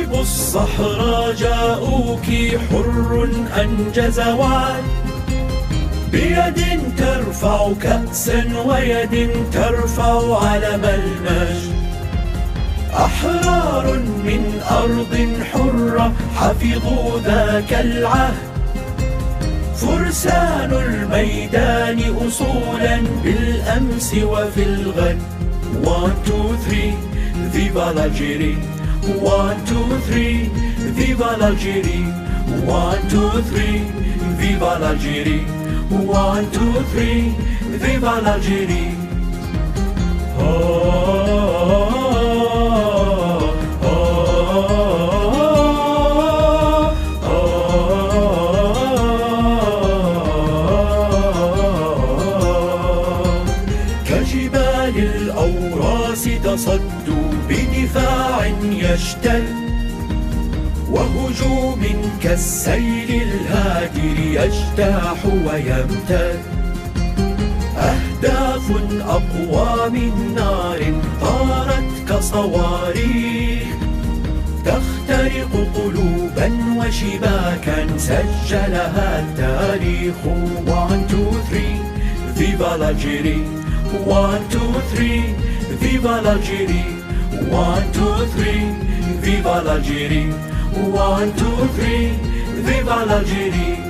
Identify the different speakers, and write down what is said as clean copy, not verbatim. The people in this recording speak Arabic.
Speaker 1: طبيب الصحراء جاءوك حر أنجز وعد، بيد ترفع كأسا ويد ترفع علم المجد. أحرار من أرض حرة حفظوا ذاك العهد، فرسان الميدان أصولا بالأمس وفي الغد. 1 2 3 Viva l'Algérie. 1 2 3 Viva l'Algérie. 1 2 3 Viva l'Algérie. 1 2 3 Viva l'Algérie. كجبال الأوراس تصدوا بدفاع يشتد، وهجوم كالسيل الهادر يجتاح ويمتد. أهداف أقوى من نار طارت كصواريخ، تخترق قلوبا وشباكا سجلها التاريخ. 1 2 3 Viva l'Algérie. 1 2 3 Viva l'Algérie. 1 2 3 Viva l'Algérie. 1 2 3 Viva l'Algérie.